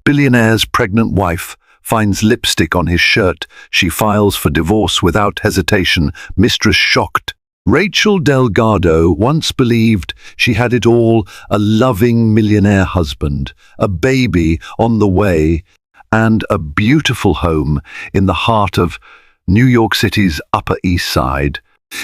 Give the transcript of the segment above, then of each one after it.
Billionaire's pregnant wife finds lipstick on his shirt. She files for divorce without hesitation, mistress shocked. Rachel Delgado once believed she had it all, a loving millionaire husband, a baby on the way, and a beautiful home in the heart of New York City's Upper East Side.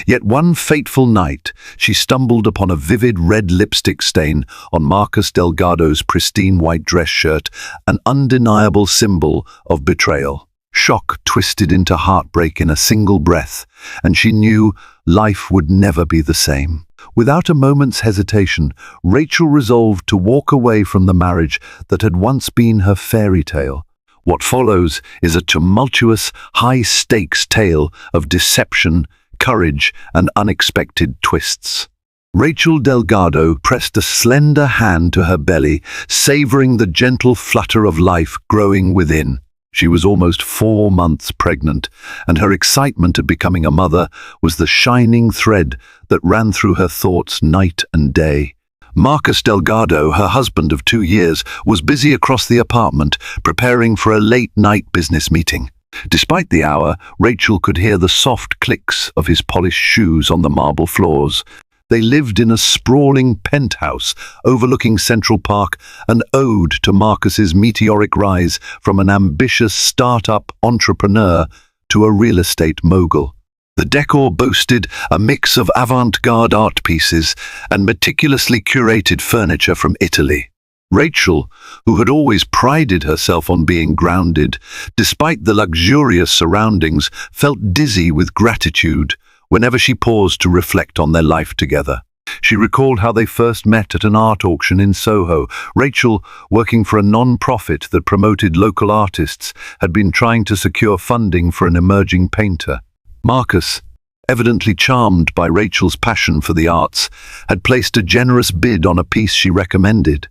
Yet one fateful night, she stumbled upon a vivid red lipstick stain on Marcus Delgado's pristine white dress shirt, an undeniable symbol of betrayal. Shock twisted into heartbreak in a single breath, and she knew life would never be the same. Without a moment's hesitation, Rachel resolved to walk away from the marriage that had once been her fairy tale. What follows is a tumultuous, high-stakes tale of deception, courage, and unexpected twists. Rachel Delgado pressed a slender hand to her belly, savoring the gentle flutter of life growing within. She was almost 4 months pregnant, and her excitement at becoming a mother was the shining thread that ran through her thoughts night and day. Marcus Delgado, her husband of 2 years, was busy across the apartment, preparing for a late-night business meeting. Despite the hour, Rachel could hear the soft clicks of his polished shoes on the marble floors. They lived in a sprawling penthouse overlooking Central Park, an ode to Marcus's meteoric rise from an ambitious start-up entrepreneur to a real estate mogul. The decor boasted a mix of avant-garde art pieces and meticulously curated furniture from Italy. Rachel, who had always prided herself on being grounded, despite the luxurious surroundings, felt dizzy with gratitude whenever she paused to reflect on their life together. She recalled how they first met at an art auction in Soho. Rachel, working for a non-profit that promoted local artists, had been trying to secure funding for an emerging painter. Marcus, evidently charmed by Rachel's passion for the arts, had placed a generous bid on a piece she recommended.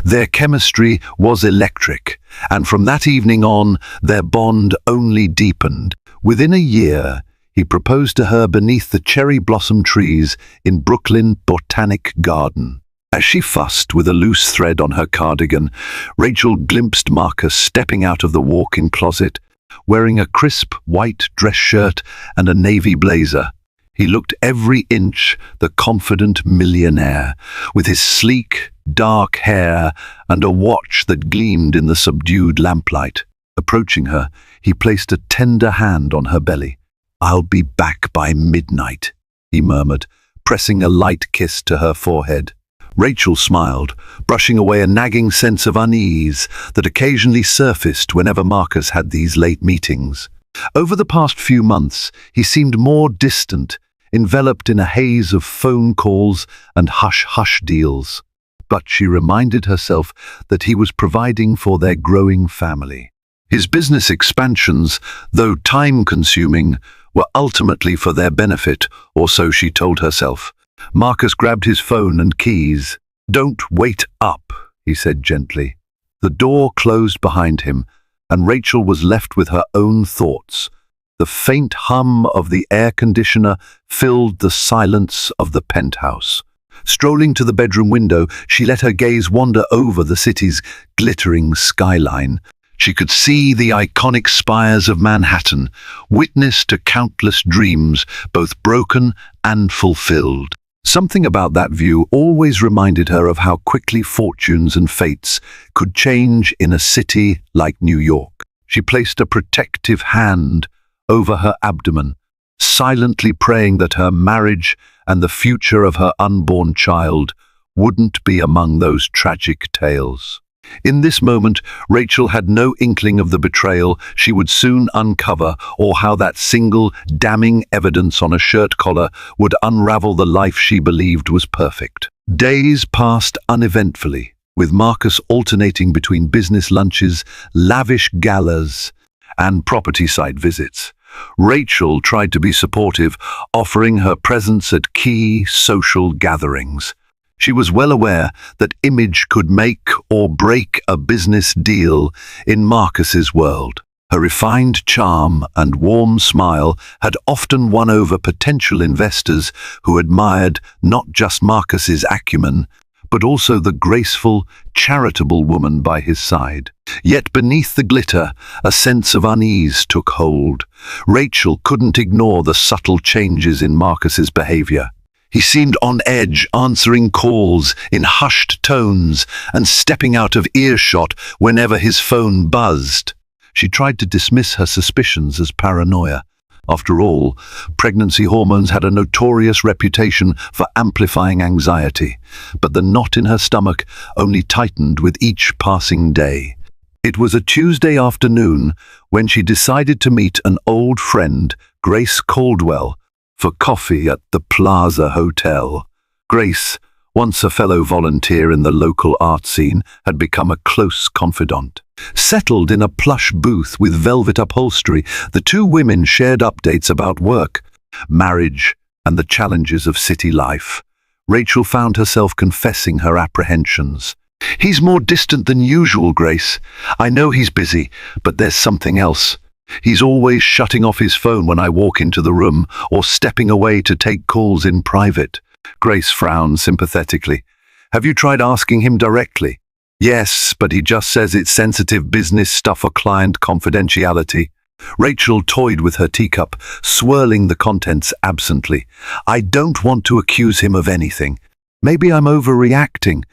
Their chemistry was electric, and from that evening on, their bond only deepened. Within a year, he proposed to her beneath the cherry blossom trees in Brooklyn Botanic Garden. As she fussed with a loose thread on her cardigan, Rachel glimpsed Marcus stepping out of the walk-in closet, wearing a crisp white dress shirt and a navy blazer. He looked every inch the confident millionaire, with his sleek, dark hair and a watch that gleamed in the subdued lamplight. Approaching her, he placed a tender hand on her belly. "I'll be back by midnight," he murmured, pressing a light kiss to her forehead. Rachel smiled, brushing away a nagging sense of unease that occasionally surfaced whenever Marcus had these late meetings. Over the past few months, he seemed more distant, enveloped in a haze of phone calls and hush-hush deals. But she reminded herself that he was providing for their growing family. His business expansions, though time-consuming, were ultimately for their benefit, or so she told herself. Marcus grabbed his phone and keys. "Don't wait up," he said gently. The door closed behind him, and Rachel was left with her own thoughts. The faint hum of the air conditioner filled the silence of the penthouse. Strolling to the bedroom window, she let her gaze wander over the city's glittering skyline. She could see the iconic spires of Manhattan, witness to countless dreams, both broken and fulfilled. Something about that view always reminded her of how quickly fortunes and fates could change in a city like New York. She placed a protective hand over her abdomen, silently praying that her marriage and the future of her unborn child wouldn't be among those tragic tales. In this moment, Rachel had no inkling of the betrayal she would soon uncover, or how that single, damning evidence on a shirt collar would unravel the life she believed was perfect. Days passed uneventfully, with Marcus alternating between business lunches, lavish galas, and property site visits. Rachel tried to be supportive, offering her presence at key social gatherings. She was well aware that image could make or break a business deal in Marcus's world. Her refined charm and warm smile had often won over potential investors who admired not just Marcus's acumen, but also the graceful, charitable woman by his side. Yet beneath the glitter, a sense of unease took hold. Rachel couldn't ignore the subtle changes in Marcus's behavior. He seemed on edge, answering calls in hushed tones and stepping out of earshot whenever his phone buzzed. She tried to dismiss her suspicions as paranoia. After all, pregnancy hormones had a notorious reputation for amplifying anxiety, but the knot in her stomach only tightened with each passing day. It was a Tuesday afternoon when she decided to meet an old friend, Grace Caldwell, for coffee at the Plaza Hotel. Grace, once a fellow volunteer in the local art scene, had become a close confidant. Settled in a plush booth with velvet upholstery, the two women shared updates about work, marriage, and the challenges of city life. Rachel found herself confessing her apprehensions. "He's more distant than usual, Grace. I know he's busy, but there's something else. He's always shutting off his phone when I walk into the room or stepping away to take calls in private." Grace frowned sympathetically. "Have you tried asking him directly?" "Yes, but he just says it's sensitive business stuff or client confidentiality." Rachel toyed with her teacup, swirling the contents absently. "I don't want to accuse him of anything. Maybe I'm overreacting."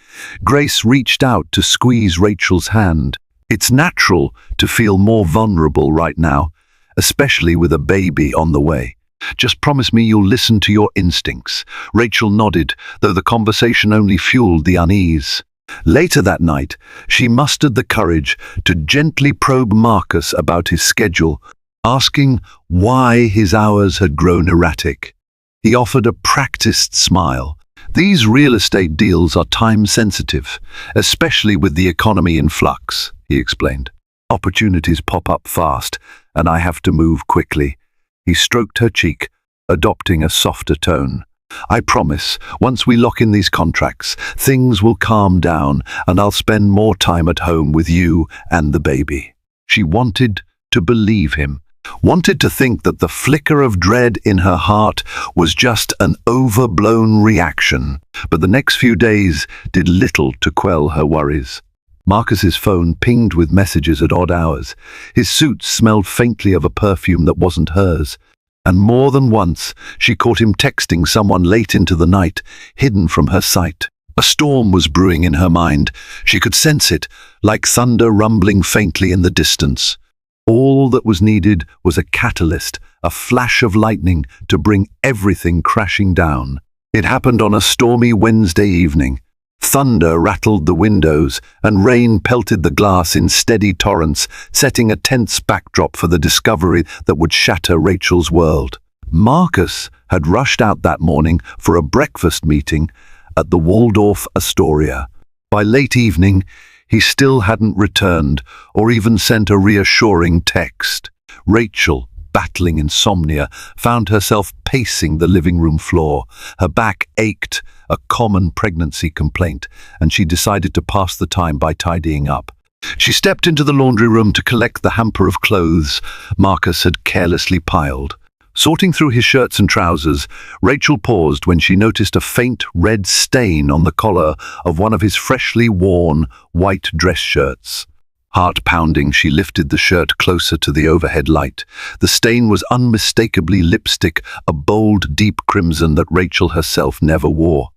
Grace reached out to squeeze Rachel's hand. "It's natural to feel more vulnerable right now, especially with a baby on the way. Just promise me you'll listen to your instincts." Rachel nodded, though the conversation only fueled the unease. Later that night, she mustered the courage to gently probe Marcus about his schedule, asking why his hours had grown erratic. He offered a practiced smile. "These real estate deals are time-sensitive, especially with the economy in flux," he explained. "Opportunities pop up fast, and I have to move quickly." He stroked her cheek, adopting a softer tone. "I promise, once we lock in these contracts, things will calm down and I'll spend more time at home with you and the baby." She wanted to believe him, wanted to think that the flicker of dread in her heart was just an overblown reaction, but the next few days did little to quell her worries. Marcus's phone pinged with messages at odd hours. His suit smelled faintly of a perfume that wasn't hers, and more than once she caught him texting someone late into the night, hidden from her sight. A storm was brewing in her mind. She could sense it, like thunder rumbling faintly in the distance. All that was needed was a catalyst, a flash of lightning to bring everything crashing down. It happened on a stormy Wednesday evening. Thunder rattled the windows, and rain pelted the glass in steady torrents, setting a tense backdrop for the discovery that would shatter Rachel's world. Marcus had rushed out that morning for a breakfast meeting at the Waldorf Astoria. By late evening, he still hadn't returned or even sent a reassuring text. Rachel, battling insomnia, found herself pacing the living room floor. Her back ached, a common pregnancy complaint, and she decided to pass the time by tidying up. She stepped into the laundry room to collect the hamper of clothes Marcus had carelessly piled. Sorting through his shirts and trousers, Rachel paused when she noticed a faint red stain on the collar of one of his freshly worn white dress shirts. Heart pounding, she lifted the shirt closer to the overhead light. The stain was unmistakably lipstick, a bold, deep crimson that Rachel herself never wore.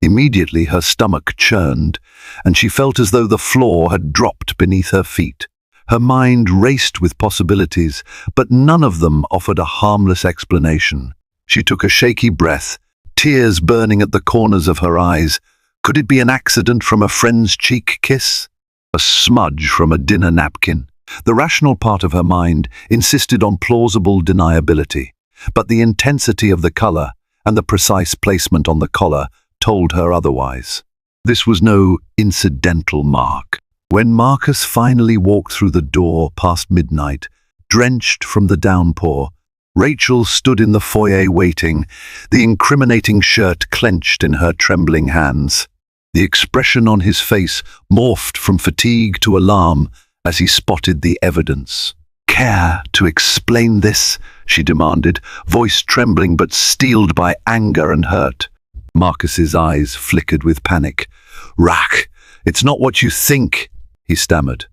Immediately her stomach churned, and she felt as though the floor had dropped beneath her feet. Her mind raced with possibilities, but none of them offered a harmless explanation. She took a shaky breath, tears burning at the corners of her eyes. Could it be an accident from a friend's cheek kiss? A smudge from a dinner napkin? The rational part of her mind insisted on plausible deniability, but the intensity of the color and the precise placement on the collar told her otherwise. This was no incidental mark. When Marcus finally walked through the door past midnight, drenched from the downpour, Rachel stood in the foyer waiting, the incriminating shirt clenched in her trembling hands. The expression on his face morphed from fatigue to alarm as he spotted the evidence. "Care to explain this?" she demanded, voice trembling but steeled by anger and hurt. Marcus's eyes flickered with panic. Rack, it's not what you think, he stammered.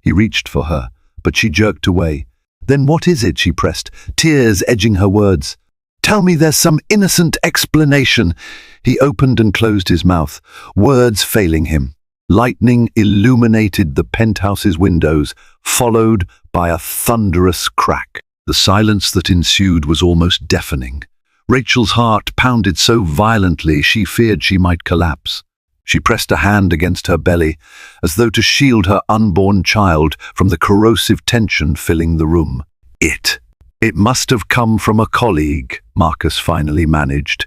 He reached for her, but she jerked away. Then what is it, she pressed, tears edging her words. Tell me there's some innocent explanation. He opened and closed his mouth, words failing him. Lightning illuminated the penthouse's windows, followed by a thunderous crack. The silence that ensued was almost deafening. Rachel's heart pounded so violently she feared she might collapse. She pressed a hand against her belly, as though to shield her unborn child from the corrosive tension filling the room. It must have come from a colleague, Marcus finally managed,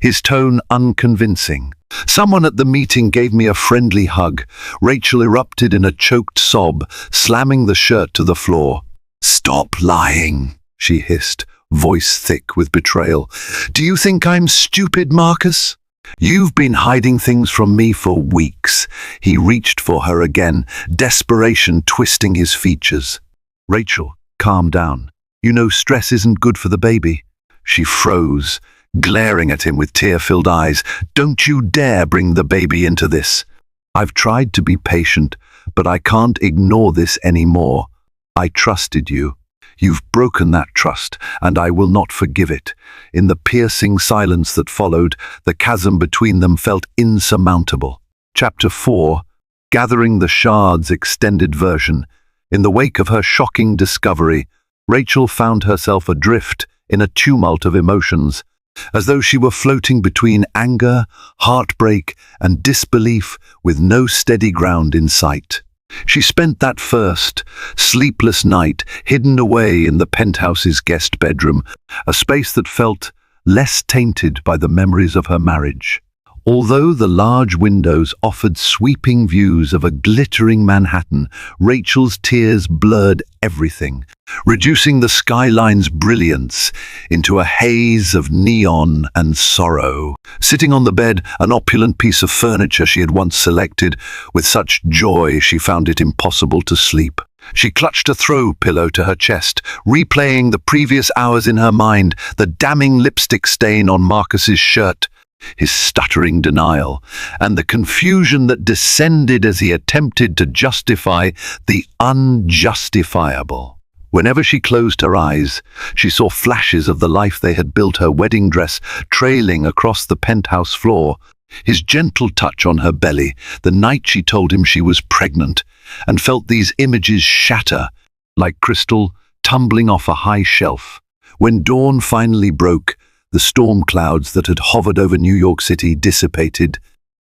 his tone unconvincing. Someone at the meeting gave me a friendly hug. Rachel erupted in a choked sob, slamming the shirt to the floor. Stop lying, she hissed, voice thick with betrayal. Do you think I'm stupid, Marcus? You've been hiding things from me for weeks. He reached for her again, desperation twisting his features. Rachel, calm down. You know stress isn't good for the baby. She froze, glaring at him with tear-filled eyes. Don't you dare bring the baby into this. I've tried to be patient, but I can't ignore this anymore. I trusted you. You've broken that trust, and I will not forgive it. In the piercing silence that followed, the chasm between them felt insurmountable. Chapter 4, Gathering the Shards extended version. In the wake of her shocking discovery, Rachel found herself adrift in a tumult of emotions, as though she were floating between anger, heartbreak, and disbelief with no steady ground in sight. She spent that first, sleepless night hidden away in the penthouse's guest bedroom, a space that felt less tainted by the memories of her marriage. Although the large windows offered sweeping views of a glittering Manhattan, Rachel's tears blurred everything, reducing the skyline's brilliance into a haze of neon and sorrow. Sitting on the bed, an opulent piece of furniture she had once selected, with such joy she found it impossible to sleep. She clutched a throw pillow to her chest, replaying the previous hours in her mind, the damning lipstick stain on Marcus's shirt, his stuttering denial, and the confusion that descended as he attempted to justify the unjustifiable. Whenever she closed her eyes, she saw flashes of the life they had built, her wedding dress trailing across the penthouse floor, his gentle touch on her belly, the night she told him she was pregnant, and felt these images shatter like crystal tumbling off a high shelf. When dawn finally broke, the storm clouds that had hovered over New York City dissipated,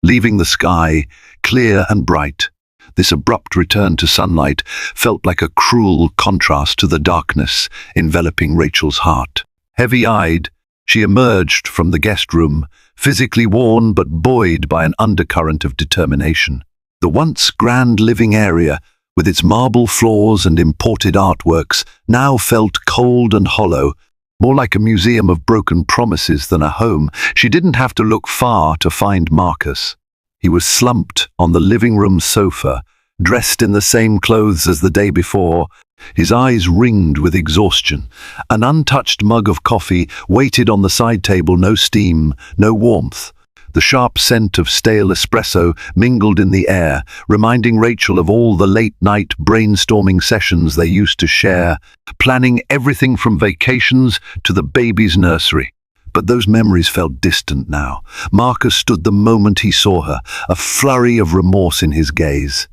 leaving the sky clear and bright. This abrupt return to sunlight felt like a cruel contrast to the darkness enveloping Rachel's heart. Heavy-eyed, she emerged from the guest room, physically worn but buoyed by an undercurrent of determination. The once grand living area, with its marble floors and imported artworks, now felt cold and hollow, more like a museum of broken promises than a home. She didn't have to look far to find Marcus. He was slumped on the living room sofa, dressed in the same clothes as the day before, his eyes ringed with exhaustion. An untouched mug of coffee waited on the side table, no steam, no warmth. The sharp scent of stale espresso mingled in the air, reminding Rachel of all the late-night brainstorming sessions they used to share, planning everything from vacations to the baby's nursery. But those memories felt distant now. Marcus stood the moment he saw her, a flurry of remorse in his gaze.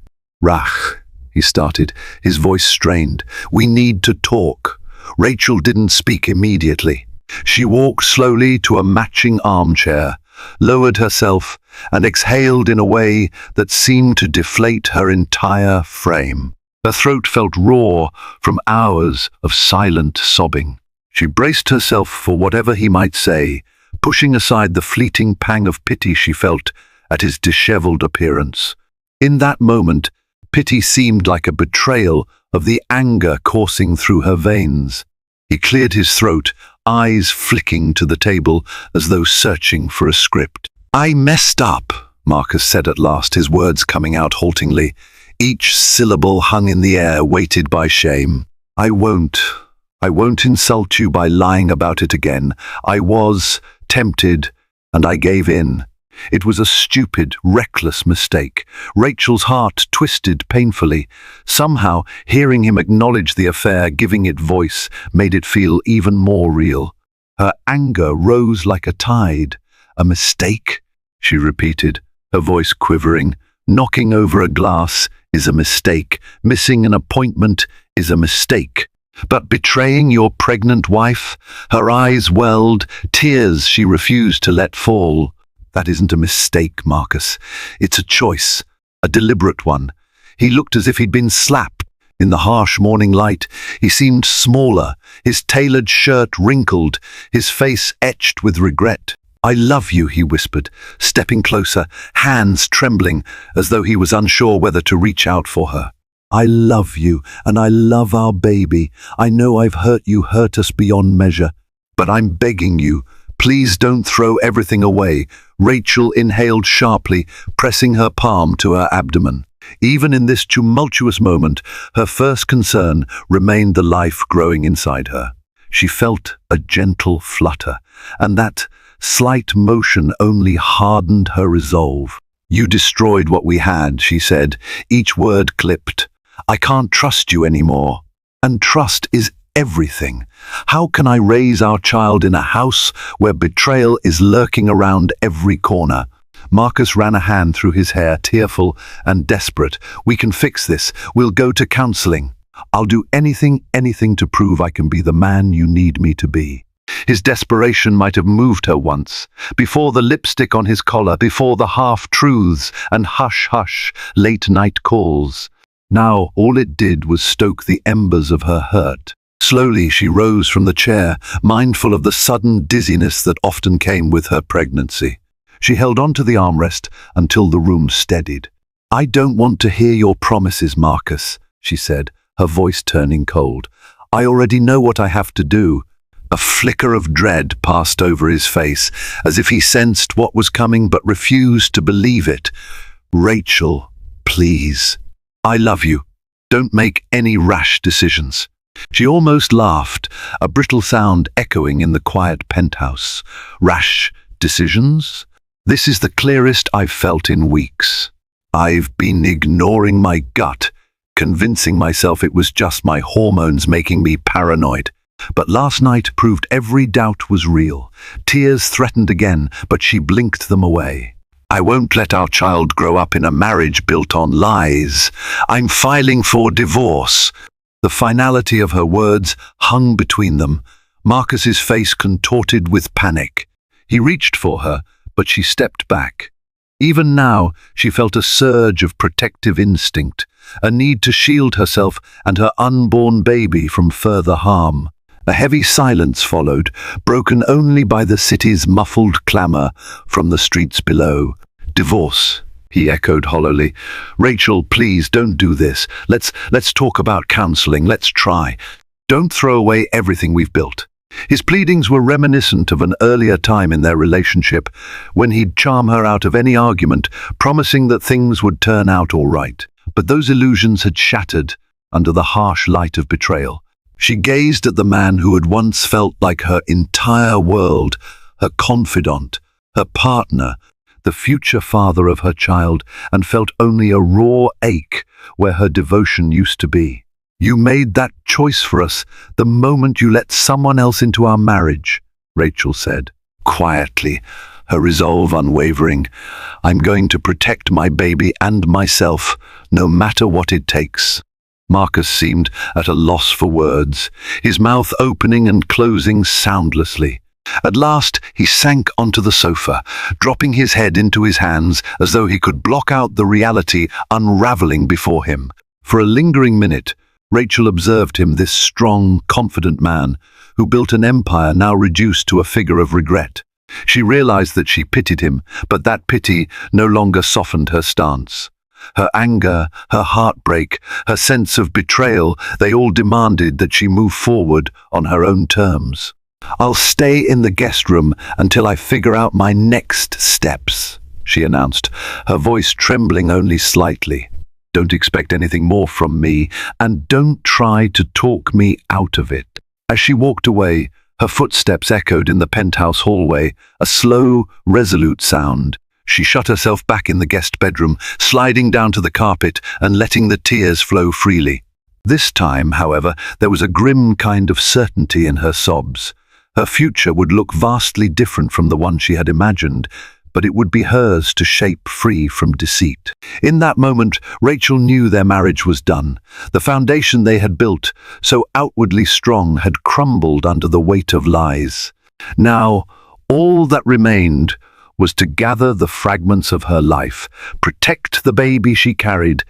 "Rach," he started, his voice strained. "We need to talk." Rachel didn't speak immediately. She walked slowly to a matching armchair, lowered herself, and exhaled in a way that seemed to deflate her entire frame. Her throat felt raw from hours of silent sobbing. She braced herself for whatever he might say, pushing aside the fleeting pang of pity she felt at his disheveled appearance. In that moment, pity seemed like a betrayal of the anger coursing through her veins. He cleared his throat, eyes flicking to the table as though searching for a script. "I messed up," Marcus said at last, his words coming out haltingly. Each syllable hung in the air, weighted by shame. I won't insult you by lying about it again. I was tempted, and I gave in." It was a stupid, reckless mistake. Rachel's heart twisted painfully. Somehow, hearing him acknowledge the affair, giving it voice, made it feel even more real. Her anger rose like a tide. "A mistake?" she repeated, her voice quivering. "Knocking over a glass is a mistake. Missing an appointment is a mistake. But betraying your pregnant wife?" Her eyes welled, tears she refused to let fall. "That isn't a mistake, Marcus. It's a choice, a deliberate one." He looked as if he'd been slapped. In the harsh morning light, he seemed smaller, his tailored shirt wrinkled, his face etched with regret. "I love you," he whispered, stepping closer, hands trembling, as though he was unsure whether to reach out for her. "I love you, and I love our baby. I know I've hurt you, hurt us beyond measure. But I'm begging you, please don't throw everything away." Rachel inhaled sharply, pressing her palm to her abdomen. Even in this tumultuous moment, her first concern remained the life growing inside her. She felt a gentle flutter, and that slight motion only hardened her resolve. "You destroyed what we had," she said, each word clipped. "I can't trust you anymore. And trust is everything. How can I raise our child in a house where betrayal is lurking around every corner?" Marcus ran a hand through his hair, tearful and desperate. "We can fix this. We'll go to counseling. I'll do anything to prove I can be the man you need me to be." His desperation might have moved her once, before the lipstick on his collar, before the half-truths and hush-hush late-night calls. Now all it did was stoke the embers of her hurt. Slowly she rose from the chair, mindful of the sudden dizziness that often came with her pregnancy. She held on to the armrest until the room steadied. "I don't want to hear your promises, Marcus," she said, her voice turning cold. "I already know what I have to do." A flicker of dread passed over his face, as if he sensed what was coming but refused to believe it. "Rachel, please. I love you. Don't make any rash decisions." She almost laughed, a brittle sound echoing in the quiet penthouse. "Rash decisions? This is the clearest I've felt in weeks. I've been ignoring my gut, convincing myself it was just my hormones making me paranoid. But last night proved every doubt was real. Tears threatened again, but she blinked them away. "I won't let our child grow up in a marriage built on lies. I'm filing for divorce." The finality of her words hung between them. Marcus's face contorted with panic. He reached for her, but she stepped back. Even now, she felt a surge of protective instinct, a need to shield herself and her unborn baby from further harm. A heavy silence followed, broken only by the city's muffled clamor from the streets below. "Divorce," he echoed hollowly. "Rachel, please don't do this. Let's talk about counseling. Let's try. Don't throw away everything we've built." His pleadings were reminiscent of an earlier time in their relationship, when he'd charm her out of any argument, promising that things would turn out all right. But those illusions had shattered under the harsh light of betrayal. She gazed at the man who had once felt like her entire world, her confidant, her partner, the future father of her child, and felt only a raw ache where her devotion used to be. "You made that choice for us the moment you let someone else into our marriage," Rachel said, quietly, her resolve unwavering. "I'm going to protect my baby and myself, no matter what it takes." Marcus seemed at a loss for words, his mouth opening and closing soundlessly. At last he sank onto the sofa, dropping his head into his hands as though he could block out the reality unraveling before him. For a lingering minute, Rachel observed him, this strong, confident man, who built an empire now reduced to a figure of regret. She realized that she pitied him, but that pity no longer softened her stance. Her anger, her heartbreak, her sense of betrayal, they all demanded that she move forward on her own terms. "I'll stay in the guest room until I figure out my next steps," she announced, her voice trembling only slightly. "Don't expect anything more from me, and don't try to talk me out of it." As she walked away, her footsteps echoed in the penthouse hallway, a slow, resolute sound. She shut herself back in the guest bedroom, sliding down to the carpet and letting the tears flow freely. This time, however, there was a grim kind of certainty in her sobs. Her future would look vastly different from the one she had imagined, but it would be hers to shape free from deceit. In that moment, Rachel knew their marriage was done. The foundation they had built, so outwardly strong, had crumbled under the weight of lies. Now, all that remained was to gather the fragments of her life, protect the baby she carried,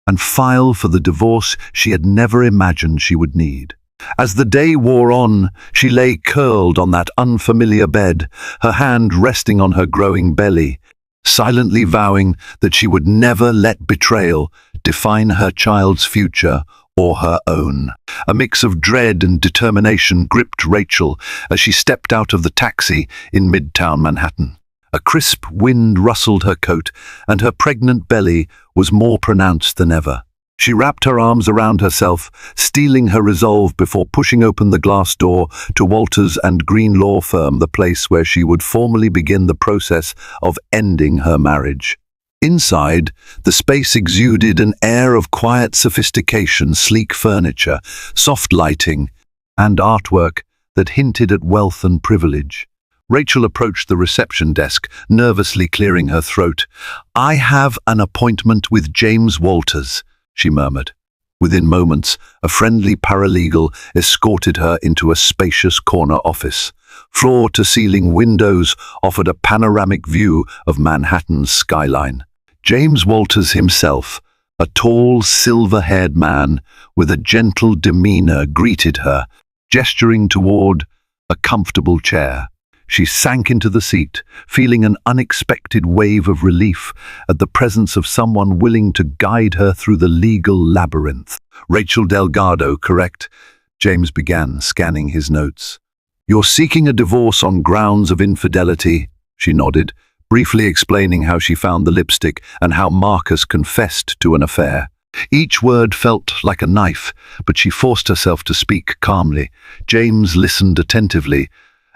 and file for the divorce she had never imagined she would need. As the day wore on, she lay curled on that unfamiliar bed, her hand resting on her growing belly, silently vowing that she would never let betrayal define her child's future or her own. A mix of dread and determination gripped Rachel as she stepped out of the taxi in Midtown Manhattan. A crisp wind rustled her coat, and her pregnant belly was more pronounced than ever. She wrapped her arms around herself, steeling her resolve before pushing open the glass door to Walters and Green law firm, the place where she would formally begin the process of ending her marriage. Inside, the space exuded an air of quiet sophistication, sleek furniture, soft lighting, and artwork that hinted at wealth and privilege. Rachel approached the reception desk, nervously clearing her throat. "I have an appointment with James Walters," she murmured. Within moments, a friendly paralegal escorted her into a spacious corner office. Floor-to-ceiling windows offered a panoramic view of Manhattan's skyline. James Walters himself, a tall, silver-haired man with a gentle demeanor, greeted her, gesturing toward a comfortable chair. She sank into the seat, feeling an unexpected wave of relief at the presence of someone willing to guide her through the legal labyrinth. "Rachel Delgado, correct?" James began, scanning his notes. "You're seeking a divorce on grounds of infidelity," she nodded, briefly explaining how she found the lipstick and how Marcus confessed to an affair. Each word felt like a knife, but she forced herself to speak calmly. James listened attentively,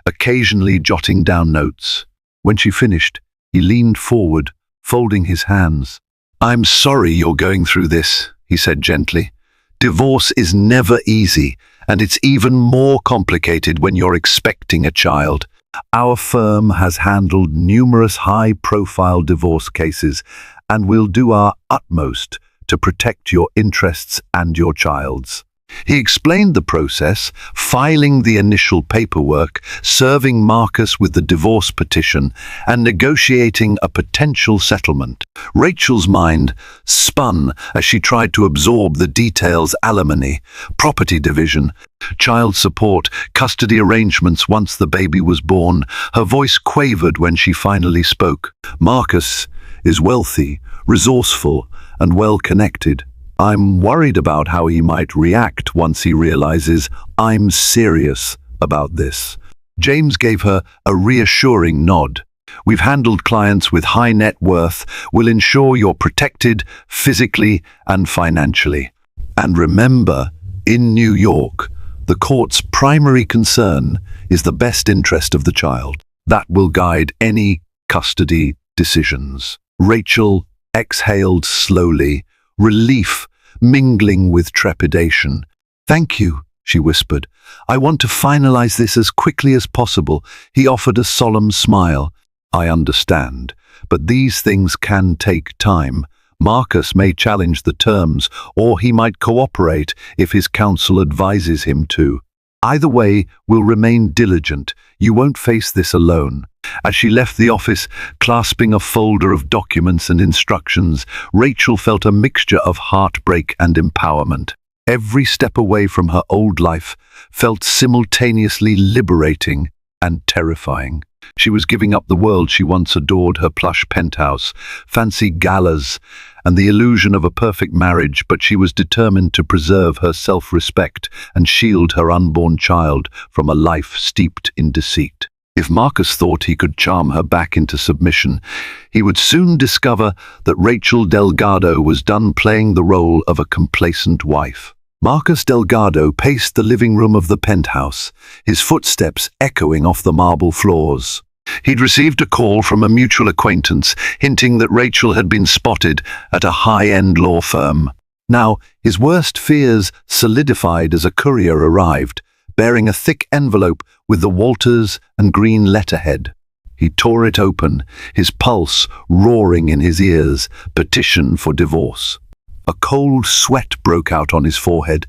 occasionally jotting down notes. When she finished, he leaned forward, folding his hands. "I'm sorry you're going through this," he said gently. "Divorce is never easy, and it's even more complicated when you're expecting a child. Our firm has handled numerous high-profile divorce cases, and we'll do our utmost to protect your interests and your child's." He explained the process, filing the initial paperwork, serving Marcus with the divorce petition, and negotiating a potential settlement. Rachel's mind spun as she tried to absorb the details: alimony, property division, child support, custody arrangements once the baby was born. Her voice quavered when she finally spoke. "Marcus is wealthy, resourceful, and well-connected. I'm worried about how he might react once he realizes I'm serious about this." James gave her a reassuring nod. "We've handled clients with high net worth. We'll ensure you're protected physically and financially. And remember, in New York, the court's primary concern is the best interest of the child. That will guide any custody decisions." Rachel exhaled slowly, relief mingling with trepidation. "Thank you," she whispered. "I want to finalize this as quickly as possible." He offered a solemn smile. "I understand, but these things can take time. Marcus may challenge the terms, or he might cooperate if his counsel advises him to. Either way, we'll remain diligent. You won't face this alone." As she left the office, clasping a folder of documents and instructions, Rachel felt a mixture of heartbreak and empowerment. Every step away from her old life felt simultaneously liberating and terrifying. She was giving up the world she once adored, her plush penthouse, fancy galas, and the illusion of a perfect marriage, but she was determined to preserve her self-respect and shield her unborn child from a life steeped in deceit. If Marcus thought he could charm her back into submission, he would soon discover that Rachel Delgado was done playing the role of a complacent wife. Marcus Delgado paced the living room of the penthouse, his footsteps echoing off the marble floors. He'd received a call from a mutual acquaintance hinting that Rachel had been spotted at a high-end law firm. Now, his worst fears solidified as a courier arrived, bearing a thick envelope with the Walters and Green letterhead. He tore it open, his pulse roaring in his ears, petition for divorce. A cold sweat broke out on his forehead.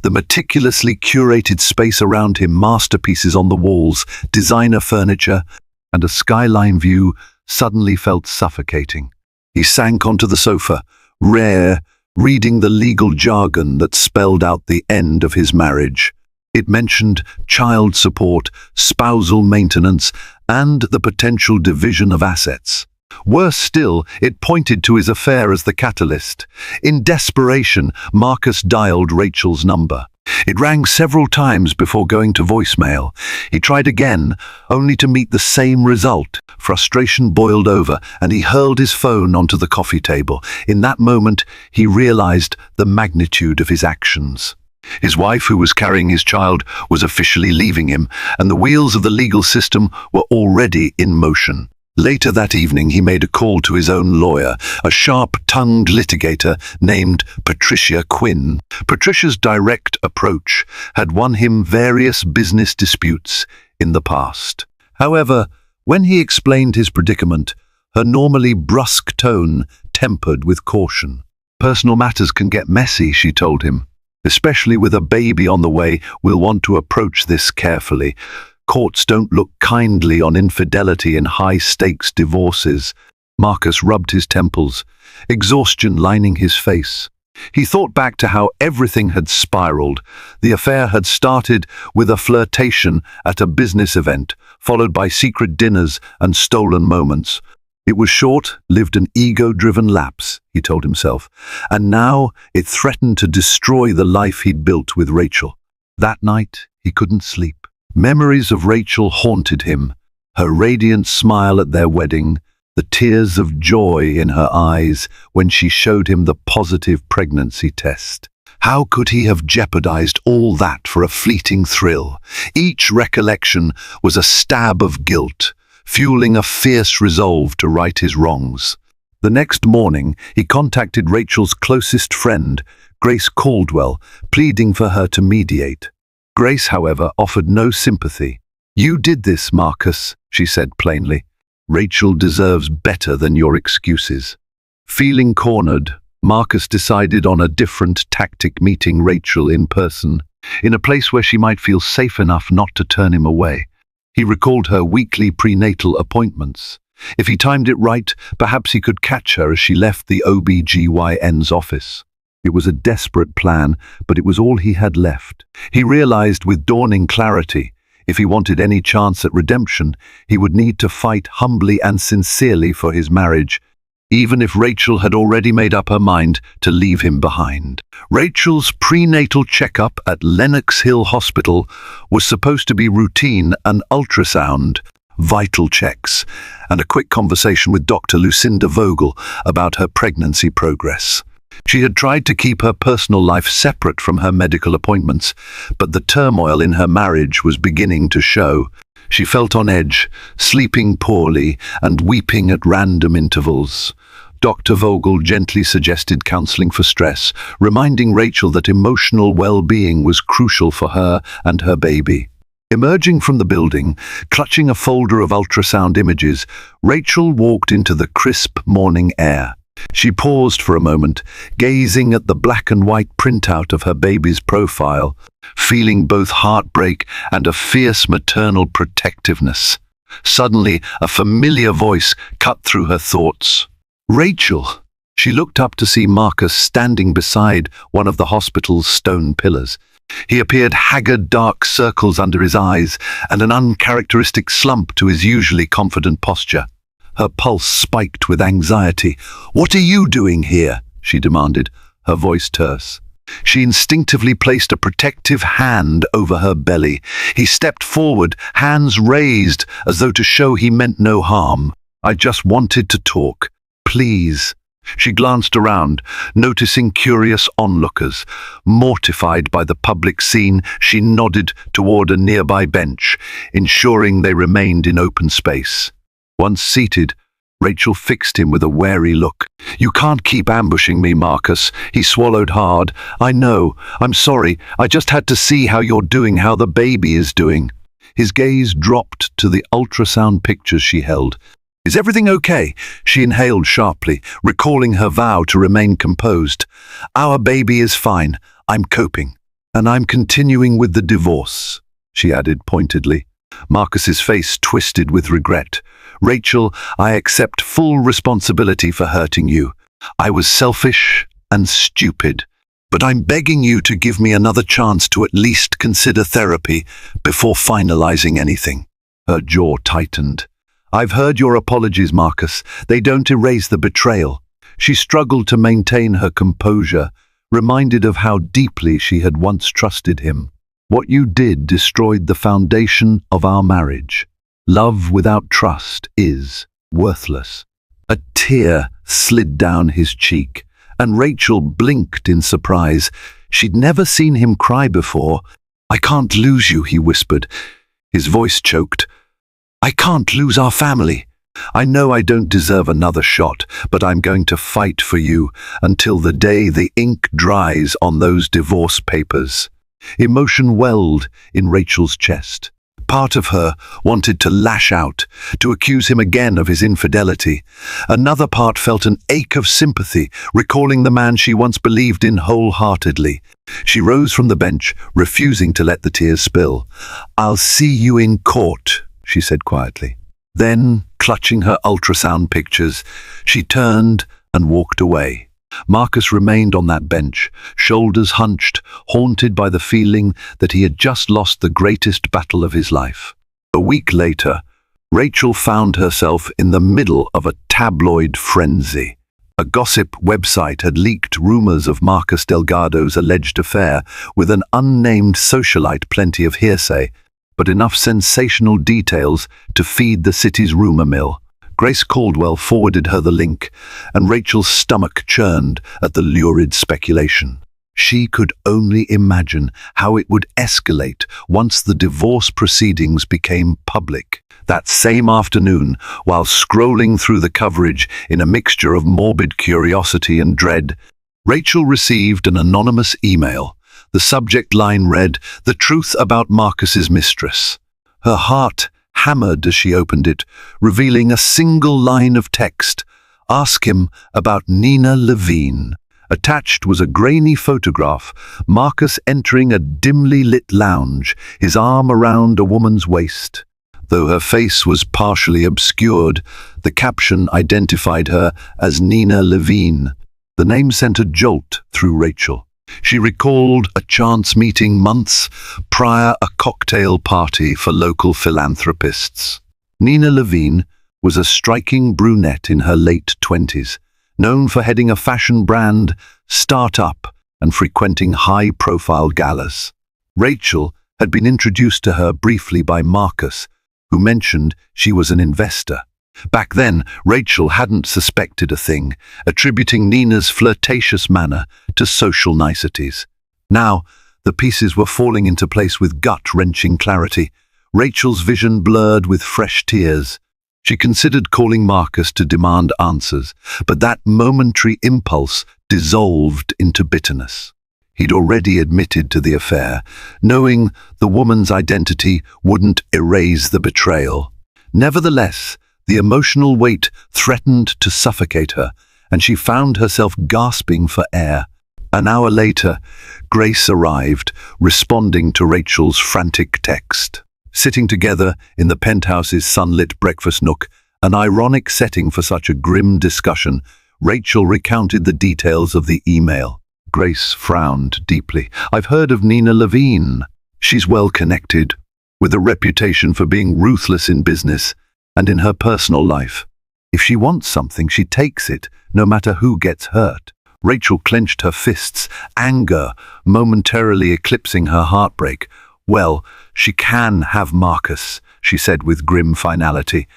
The meticulously curated space around him, masterpieces on the walls, designer furniture, and a skyline view suddenly felt suffocating. He sank onto the sofa, reading the legal jargon that spelled out the end of his marriage. It mentioned child support, spousal maintenance, and the potential division of assets. Worse still, it pointed to his affair as the catalyst. In desperation, Marcus dialed Rachel's number. It rang several times before going to voicemail. He tried again, only to meet the same result. Frustration boiled over, and he hurled his phone onto the coffee table. In that moment, he realized the magnitude of his actions. His wife, who was carrying his child, was officially leaving him, and the wheels of the legal system were already in motion. Later that evening, he made a call to his own lawyer, a sharp-tongued litigator named Patricia Quinn. Patricia's direct approach had won him various business disputes in the past. However, when he explained his predicament, her normally brusque tone tempered with caution. "Personal matters can get messy," she told him. "Especially with a baby on the way, we'll want to approach this carefully. Courts don't look kindly on infidelity in high-stakes divorces." Marcus rubbed his temples, exhaustion lining his face. He thought back to how everything had spiraled. The affair had started with a flirtation at a business event, followed by secret dinners and stolen moments. It was short-lived, an ego-driven lapse, he told himself, and now it threatened to destroy the life he'd built with Rachel. That night, he couldn't sleep. Memories of Rachel haunted him, her radiant smile at their wedding, the tears of joy in her eyes when she showed him the positive pregnancy test. How could he have jeopardized all that for a fleeting thrill? Each recollection was a stab of guilt, fueling a fierce resolve to right his wrongs. The next morning, he contacted Rachel's closest friend, Grace Caldwell, pleading for her to mediate. Grace, however, offered no sympathy. "You did this, Marcus," she said plainly. "Rachel deserves better than your excuses." Feeling cornered, Marcus decided on a different tactic, meeting Rachel in person, in a place where she might feel safe enough not to turn him away. He recalled her weekly prenatal appointments. If he timed it right, perhaps he could catch her as she left the OB/GYN's office. It was a desperate plan, but it was all he had left. He realized with dawning clarity, if he wanted any chance at redemption, he would need to fight humbly and sincerely for his marriage, even if Rachel had already made up her mind to leave him behind. Rachel's prenatal checkup at Lenox Hill Hospital was supposed to be routine: an ultrasound, vital checks, and a quick conversation with Dr. Lucinda Vogel about her pregnancy progress. She had tried to keep her personal life separate from her medical appointments, but the turmoil in her marriage was beginning to show. She felt on edge, sleeping poorly and weeping at random intervals. Dr. Vogel gently suggested counseling for stress, reminding Rachel that emotional well-being was crucial for her and her baby. Emerging from the building, clutching a folder of ultrasound images, Rachel walked into the crisp morning air. She paused for a moment, gazing at the black and white printout of her baby's profile, feeling both heartbreak and a fierce maternal protectiveness. Suddenly, a familiar voice cut through her thoughts. "Rachel!" She looked up to see Marcus standing beside one of the hospital's stone pillars. He appeared haggard, dark circles under his eyes, and an uncharacteristic slump to his usually confident posture. Her pulse spiked with anxiety. "What are you doing here?" she demanded, her voice terse. She instinctively placed a protective hand over her belly. He stepped forward, hands raised, as though to show he meant no harm. "I just wanted to talk. Please." She glanced around, noticing curious onlookers. Mortified by the public scene, she nodded toward a nearby bench, ensuring they remained in open space. Once seated, Rachel fixed him with a wary look. "You can't keep ambushing me, Marcus." He swallowed hard. "I know. I'm sorry. I just had to see how you're doing, how the baby is doing." His gaze dropped to the ultrasound pictures she held. "Is everything okay?" She inhaled sharply, recalling her vow to remain composed. "Our baby is fine. I'm coping. And I'm continuing with the divorce," she added pointedly. Marcus's face twisted with regret. "Rachel, I accept full responsibility for hurting you. I was selfish and stupid. But I'm begging you to give me another chance to at least consider therapy before finalizing anything." Her jaw tightened. "I've heard your apologies, Marcus. They don't erase the betrayal." She struggled to maintain her composure, reminded of how deeply she had once trusted him. "What you did destroyed the foundation of our marriage. Love without trust is worthless." A tear slid down his cheek, and Rachel blinked in surprise. She'd never seen him cry before. "I can't lose you," he whispered. His voice choked. "I can't lose our family. I know I don't deserve another shot, but I'm going to fight for you until the day the ink dries on those divorce papers." Emotion welled in Rachel's chest. Part of her wanted to lash out, to accuse him again of his infidelity. Another part felt an ache of sympathy, recalling the man she once believed in wholeheartedly. She rose from the bench, refusing to let the tears spill. "I'll see you in court," she said quietly. Then, clutching her ultrasound pictures, she turned and walked away. Marcus remained on that bench, shoulders hunched, haunted by the feeling that he had just lost the greatest battle of his life. A week later, Rachel found herself in the middle of a tabloid frenzy. A gossip website had leaked rumors of Marcus Delgado's alleged affair with an unnamed socialite, plenty of hearsay, but enough sensational details to feed the city's rumor mill. Grace Caldwell forwarded her the link, and Rachel's stomach churned at the lurid speculation. She could only imagine how it would escalate once the divorce proceedings became public. That same afternoon, while scrolling through the coverage in a mixture of morbid curiosity and dread, Rachel received an anonymous email. The subject line read, "The truth about Marcus's mistress." Her heart hammered as she opened it, revealing a single line of text. "Ask him about Nina Levine." Attached was a grainy photograph, Marcus entering a dimly lit lounge, his arm around a woman's waist. Though her face was partially obscured, the caption identified her as Nina Levine. The name sent a jolt through Rachel. She recalled a chance meeting months prior, a cocktail party for local philanthropists. Nina Levine was a striking brunette in her late 20s, known for heading a fashion brand, start-up, and frequenting high-profile galas. Rachel had been introduced to her briefly by Marcus, who mentioned she was an investor. Back then, Rachel hadn't suspected a thing, attributing Nina's flirtatious manner to social niceties. Now, the pieces were falling into place with gut-wrenching clarity. Rachel's vision blurred with fresh tears. She considered calling Marcus to demand answers, but that momentary impulse dissolved into bitterness. He'd already admitted to the affair, knowing the woman's identity wouldn't erase the betrayal. Nevertheless, the emotional weight threatened to suffocate her, and she found herself gasping for air. An hour later, Grace arrived, responding to Rachel's frantic text. Sitting together in the penthouse's sunlit breakfast nook, an ironic setting for such a grim discussion, Rachel recounted the details of the email. Grace frowned deeply. "I've heard of Nina Levine. She's well connected, with a reputation for being ruthless in business and in her personal life. If she wants something, she takes it, no matter who gets hurt." Rachel clenched her fists, anger momentarily eclipsing her heartbreak. "Well, she can have Marcus," she said with grim finality.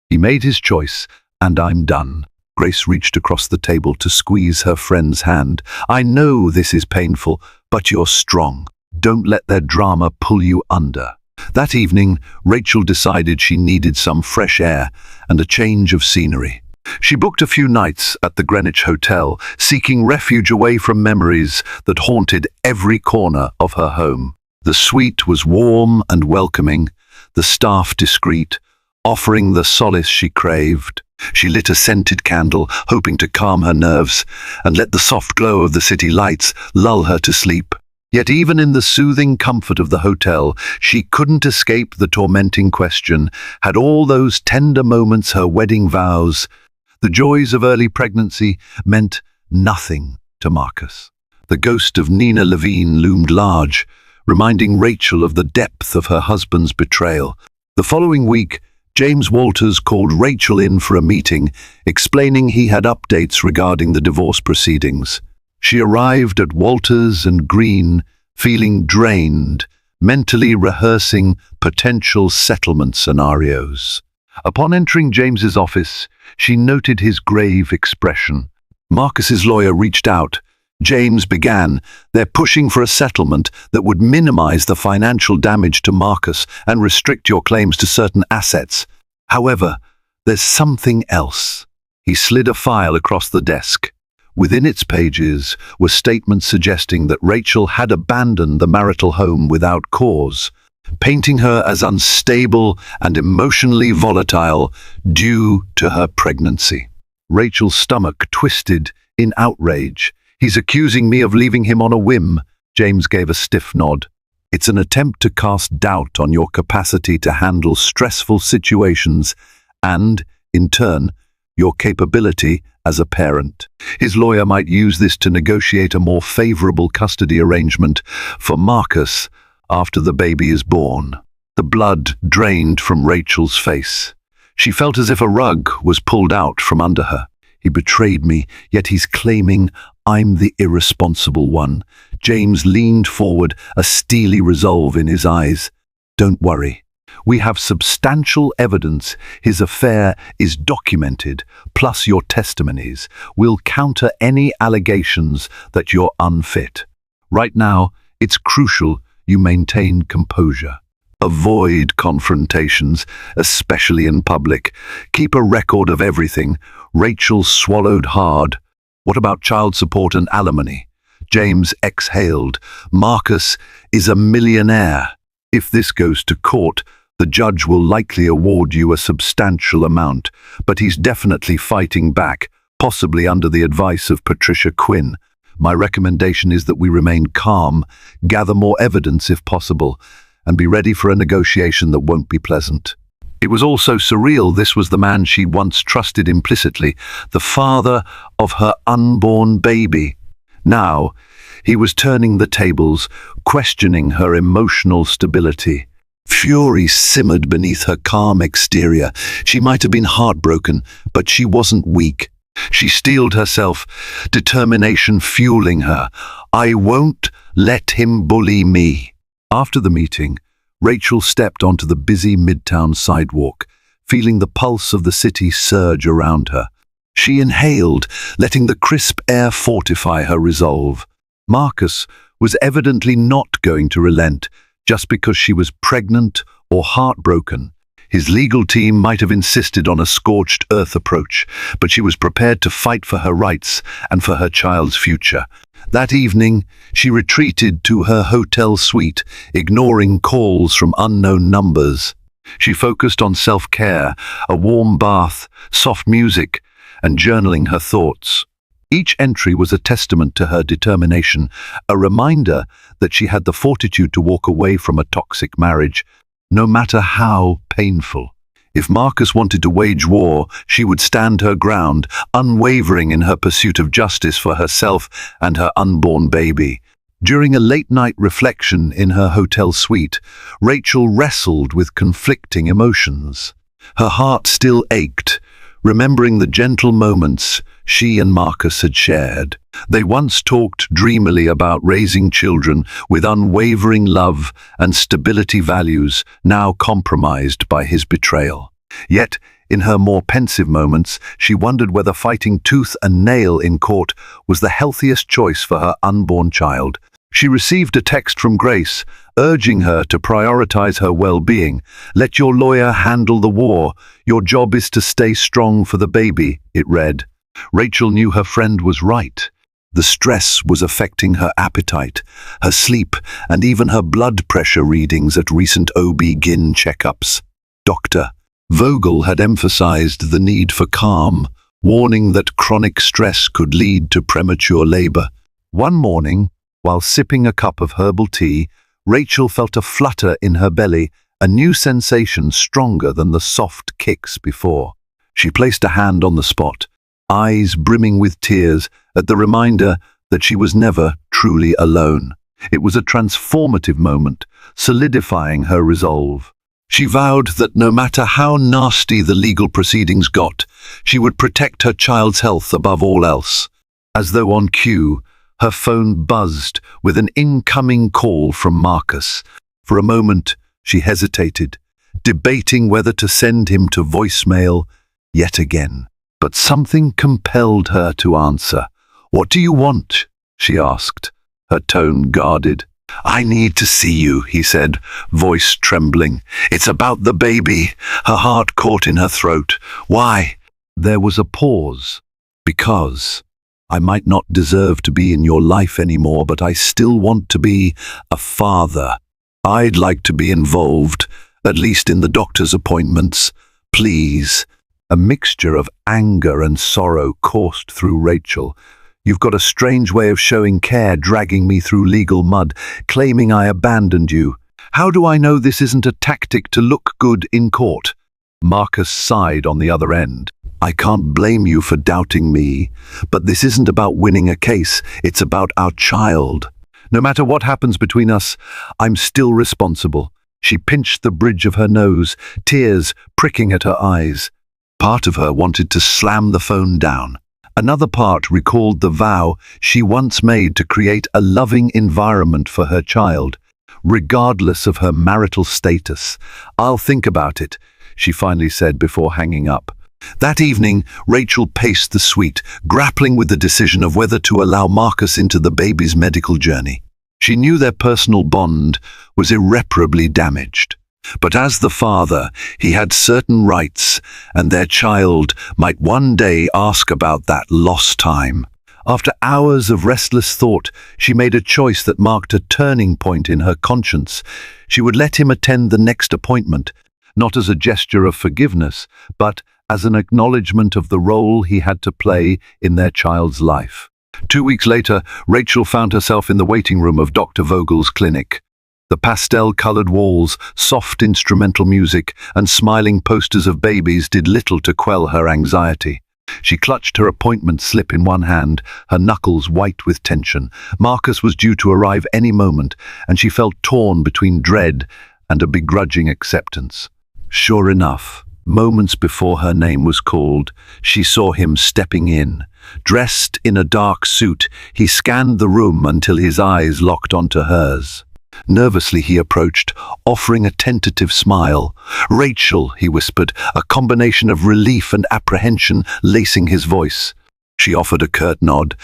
"He made his choice, and I'm done." Grace reached across the table to squeeze her friend's hand. I know this is painful, but you're strong. Don't let their drama pull you under. That evening, Rachel decided she needed some fresh air and a change of scenery. She booked a few nights at the Greenwich Hotel, seeking refuge away from memories that haunted every corner of her home. The suite was warm and welcoming, the staff discreet, offering the solace she craved. She lit a scented candle, hoping to calm her nerves, and let the soft glow of the city lights lull her to sleep. Yet even in the soothing comfort of the hotel, she couldn't escape the tormenting question, had all those tender moments, her wedding vows, the joys of early pregnancy, meant nothing to Marcus? The ghost of Nina Levine loomed large, reminding Rachel of the depth of her husband's betrayal. The following week, James Walters called Rachel in for a meeting, explaining he had updates regarding the divorce proceedings. She arrived at Walters and Green, feeling drained, mentally rehearsing potential settlement scenarios. Upon entering James's office, she noted his grave expression. Marcus's lawyer reached out. James began. They're pushing for a settlement that would minimize the financial damage to Marcus and restrict your claims to certain assets. However, there's something else. He slid a file across the desk. Within its pages were statements suggesting that Rachel had abandoned the marital home without cause, painting her as unstable and emotionally volatile due to her pregnancy. Rachel's stomach twisted in outrage. He's accusing me of leaving him on a whim. James gave a stiff nod. It's an attempt to cast doubt on your capacity to handle stressful situations and, in turn, your capability as a parent. His lawyer might use this to negotiate a more favorable custody arrangement for Marcus after the baby is born. The blood drained from Rachel's face. She felt as if a rug was pulled out from under her. He betrayed me, yet he's claiming I'm the irresponsible one. James leaned forward, a steely resolve in his eyes. Don't worry. We have substantial evidence his affair is documented, plus your testimonies. We'll counter any allegations that you're unfit. Right now, it's crucial you maintain composure. Avoid confrontations, especially in public. Keep a record of everything. Rachel swallowed hard. What about child support and alimony? James exhaled. Marcus is a millionaire. If this goes to court, the judge will likely award you a substantial amount, but he's definitely fighting back, possibly under the advice of Patricia Quinn. My recommendation is that we remain calm, gather more evidence if possible, and be ready for a negotiation that won't be pleasant. It was all so surreal. This was the man she once trusted implicitly, the father of her unborn baby. Now, he was turning the tables, questioning her emotional stability. Fury simmered beneath her calm exterior. She might have been heartbroken, but she wasn't weak. She steeled herself, determination fueling her. I won't let him bully me. After the meeting, Rachel stepped onto the busy midtown sidewalk, feeling the pulse of the city surge around her. She inhaled, letting the crisp air fortify her resolve. Marcus was evidently not going to relent just because she was pregnant or heartbroken. His legal team might have insisted on a scorched earth approach, but she was prepared to fight for her rights and for her child's future. That evening, she retreated to her hotel suite, ignoring calls from unknown numbers. She focused on self-care, a warm bath, soft music, and journaling her thoughts. Each entry was a testament to her determination, a reminder that she had the fortitude to walk away from a toxic marriage, no matter how painful. If Marcus wanted to wage war, she would stand her ground, unwavering in her pursuit of justice for herself and her unborn baby. During a late-night reflection in her hotel suite, Rachel wrestled with conflicting emotions. Her heart still ached, remembering the gentle moments she and Marcus had shared. They once talked dreamily about raising children with unwavering love and stability values, now compromised by his betrayal. Yet, in her more pensive moments, she wondered whether fighting tooth and nail in court was the healthiest choice for her unborn child. She received a text from Grace, urging her to prioritize her well-being. "Let your lawyer handle the war. Your job is to stay strong for the baby," it read. Rachel knew her friend was right. The stress was affecting her appetite, her sleep, and even her blood pressure readings at recent OB-GYN checkups. Dr. Vogel had emphasized the need for calm, warning that chronic stress could lead to premature labor. One morning, while sipping a cup of herbal tea, Rachel felt a flutter in her belly, a new sensation stronger than the soft kicks before. She placed a hand on the spot, eyes brimming with tears at the reminder that she was never truly alone. It was a transformative moment, solidifying her resolve. She vowed that no matter how nasty the legal proceedings got, she would protect her child's health above all else. As though on cue, her phone buzzed with an incoming call from Marcus. For a moment, she hesitated, debating whether to send him to voicemail yet again. But something compelled her to answer. "What do you want?" she asked, her tone guarded. "I need to see you," he said, voice trembling. "It's about the baby," her heart caught in her throat. "Why?" There was a pause. "Because I might not deserve to be in your life anymore, but I still want to be a father. I'd like to be involved, at least in the doctor's appointments. Please." A mixture of anger and sorrow coursed through Rachel. "You've got a strange way of showing care, dragging me through legal mud, claiming I abandoned you. How do I know this isn't a tactic to look good in court?" Marcus sighed on the other end. "I can't blame you for doubting me, but this isn't about winning a case, it's about our child. No matter what happens between us, I'm still responsible." She pinched the bridge of her nose, tears pricking at her eyes. Part of her wanted to slam the phone down. Another part recalled the vow she once made to create a loving environment for her child, regardless of her marital status. "I'll think about it," she finally said before hanging up. That evening, Rachel paced the suite, grappling with the decision of whether to allow Marcus into the baby's medical journey. She knew their personal bond was irreparably damaged. But as the father, he had certain rights, and their child might one day ask about that lost time. After hours of restless thought, she made a choice that marked a turning point in her conscience. She would let him attend the next appointment, not as a gesture of forgiveness, but as an acknowledgement of the role he had to play in their child's life. 2 weeks later, Rachel found herself in the waiting room of Dr. Vogel's clinic. The pastel-colored walls, soft instrumental music, and smiling posters of babies did little to quell her anxiety. She clutched her appointment slip in one hand, her knuckles white with tension. Marcus was due to arrive any moment, and she felt torn between dread and a begrudging acceptance. Sure enough, moments before her name was called, she saw him stepping in. Dressed in a dark suit, he scanned the room until his eyes locked onto hers. Nervously he approached, offering a tentative smile. "Rachel," he whispered, a combination of relief and apprehension lacing his voice. She offered a curt nod.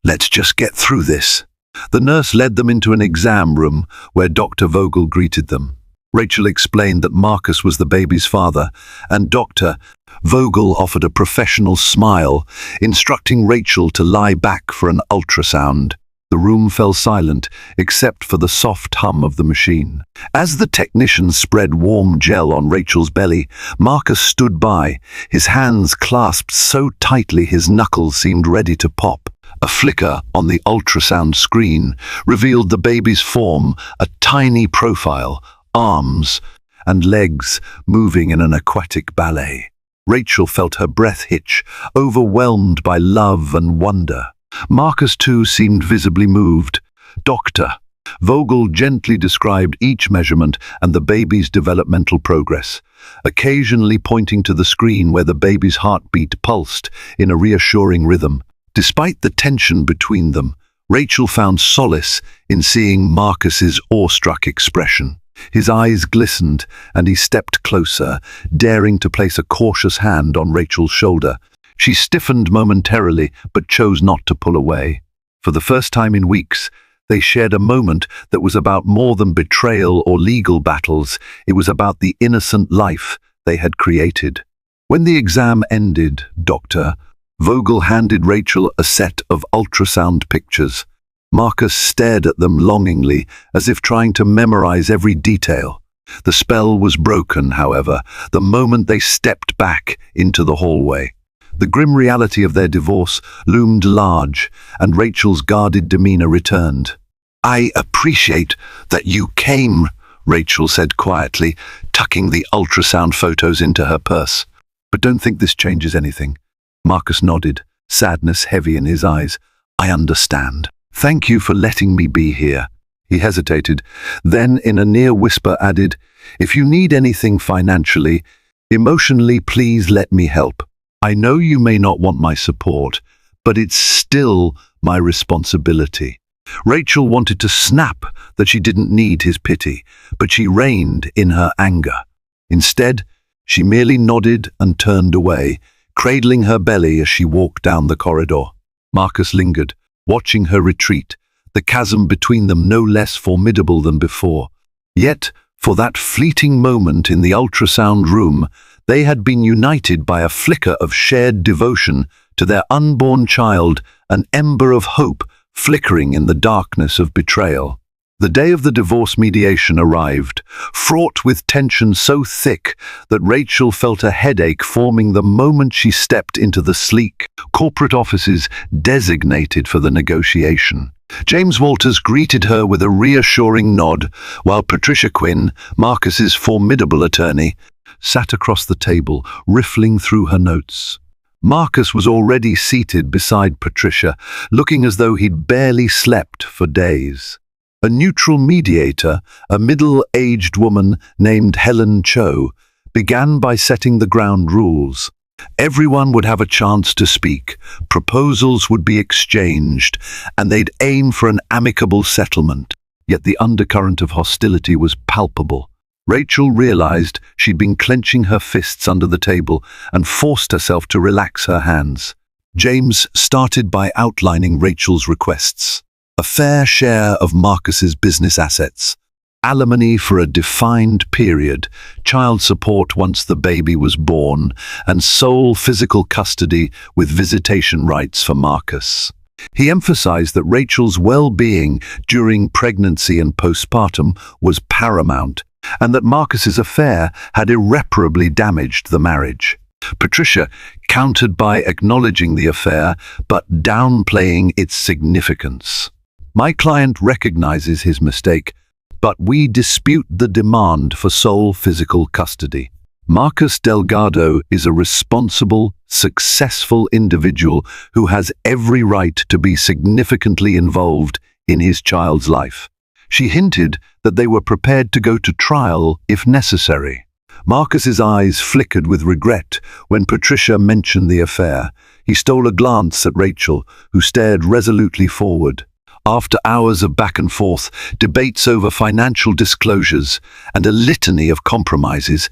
"Let's just get through this." The nurse led them into an exam room where Dr. Vogel greeted them. Rachel explained that Marcus was the baby's father, and Dr. Vogel offered a professional smile, instructing Rachel to lie back for an ultrasound. The room fell silent, except for the soft hum of the machine. As the technician spread warm gel on Rachel's belly, Marcus stood by, his hands clasped so tightly his knuckles seemed ready to pop. A flicker on the ultrasound screen revealed the baby's form, a tiny profile, arms and legs moving in an aquatic ballet. Rachel felt her breath hitch, overwhelmed by love and wonder. Marcus, too, seemed visibly moved. Dr. Vogel gently described each measurement and the baby's developmental progress, occasionally pointing to the screen where the baby's heartbeat pulsed in a reassuring rhythm. Despite the tension between them, Rachel found solace in seeing Marcus's awestruck expression. His eyes glistened, and he stepped closer, daring to place a cautious hand on Rachel's shoulder. She stiffened momentarily, but chose not to pull away. For the first time in weeks, they shared a moment that was about more than betrayal or legal battles. It was about the innocent life they had created. When the exam ended, Dr. Vogel handed Rachel a set of ultrasound pictures. Marcus stared at them longingly, as if trying to memorize every detail. The spell was broken, however, the moment they stepped back into the hallway. The grim reality of their divorce loomed large, and Rachel's guarded demeanor returned. "I appreciate that you came," Rachel said quietly, tucking the ultrasound photos into her purse. "But don't think this changes anything." Marcus nodded, sadness heavy in his eyes. "I understand. Thank you for letting me be here." He hesitated, then in a near whisper added, "If you need anything financially, emotionally, please let me help. I know you may not want my support, but it's still my responsibility." Rachel wanted to snap that she didn't need his pity, but she reined in her anger. Instead, she merely nodded and turned away, cradling her belly as she walked down the corridor. Marcus lingered, watching her retreat, the chasm between them no less formidable than before. Yet, for that fleeting moment in the ultrasound room, they had been united by a flicker of shared devotion to their unborn child, an ember of hope flickering in the darkness of betrayal. The day of the divorce mediation arrived, fraught with tension so thick that Rachel felt a headache forming the moment she stepped into the sleek corporate offices designated for the negotiation. James Walters greeted her with a reassuring nod, while Patricia Quinn, Marcus's formidable attorney, sat across the table, riffling through her notes. Marcus was already seated beside Patricia, looking as though he'd barely slept for days. A neutral mediator, a middle-aged woman named Helen Cho, began by setting the ground rules. Everyone would have a chance to speak, proposals would be exchanged, and they'd aim for an amicable settlement. Yet the undercurrent of hostility was palpable. Rachel realized she'd been clenching her fists under the table and forced herself to relax her hands. James started by outlining Rachel's requests. A fair share of Marcus's business assets, alimony for a defined period, child support once the baby was born, and sole physical custody with visitation rights for Marcus. He emphasized that Rachel's well-being during pregnancy and postpartum was paramount, and that Marcus's affair had irreparably damaged the marriage. Patricia countered by acknowledging the affair, but downplaying its significance. "My client recognizes his mistake, but we dispute the demand for sole physical custody. Marcus Delgado is a responsible, successful individual who has every right to be significantly involved in his child's life." She hinted that they were prepared to go to trial if necessary. Marcus's eyes flickered with regret when Patricia mentioned the affair. He stole a glance at Rachel, who stared resolutely forward. After hours of back and forth, debates over financial disclosures, and a litany of compromises,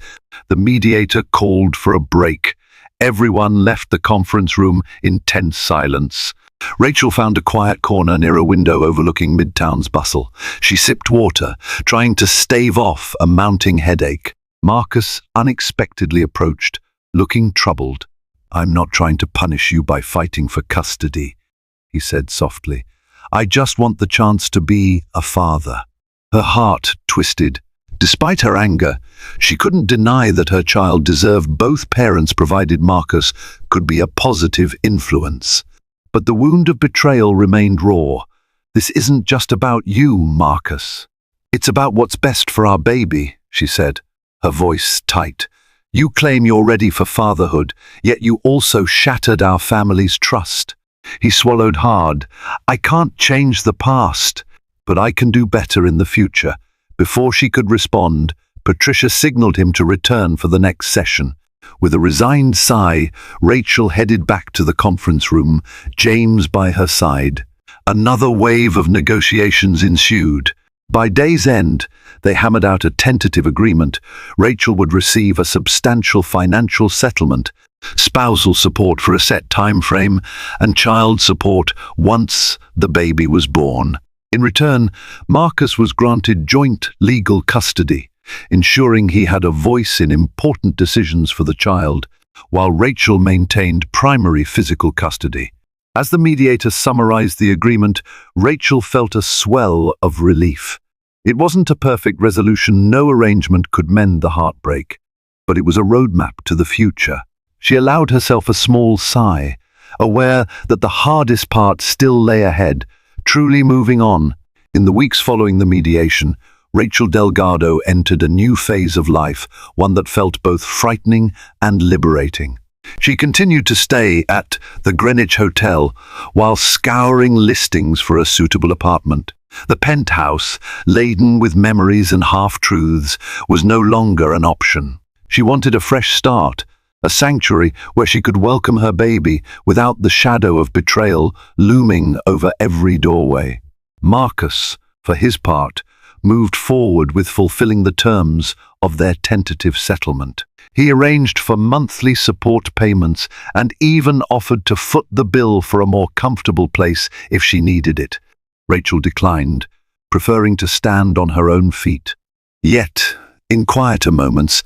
the mediator called for a break. Everyone left the conference room in tense silence. Rachel found a quiet corner near a window overlooking Midtown's bustle. She sipped water, trying to stave off a mounting headache. Marcus unexpectedly approached, looking troubled. "I'm not trying to punish you by fighting for custody," he said softly. "I just want the chance to be a father." Her heart twisted. Despite her anger, she couldn't deny that her child deserved both parents, provided Marcus could be a positive influence. But the wound of betrayal remained raw. "This isn't just about you, Marcus. It's about what's best for our baby," she said, her voice tight. "You claim you're ready for fatherhood, yet you also shattered our family's trust." He swallowed hard. "I can't change the past, but I can do better in the future." Before she could respond, Patricia signaled him to return for the next session. With a resigned sigh, Rachel headed back to the conference room, James by her side. Another wave of negotiations ensued. By day's end, they hammered out a tentative agreement. Rachel would receive a substantial financial settlement, spousal support for a set time frame, and child support once the baby was born. In return, Marcus was granted joint legal custody, ensuring he had a voice in important decisions for the child, while Rachel maintained primary physical custody. As the mediator summarized the agreement, Rachel felt a swell of relief. It wasn't a perfect resolution, no arrangement could mend the heartbreak, but it was a roadmap to the future. She allowed herself a small sigh, aware that the hardest part still lay ahead, truly moving on. In the weeks following the mediation, Rachel Delgado entered a new phase of life, one that felt both frightening and liberating. She continued to stay at the Greenwich Hotel while scouring listings for a suitable apartment. The penthouse, laden with memories and half-truths, was no longer an option. She wanted a fresh start, a sanctuary where she could welcome her baby without the shadow of betrayal looming over every doorway. Marcus, for his part, moved forward with fulfilling the terms of their tentative settlement. He arranged for monthly support payments and even offered to foot the bill for a more comfortable place if she needed it. Rachel declined, preferring to stand on her own feet. Yet, in quieter moments,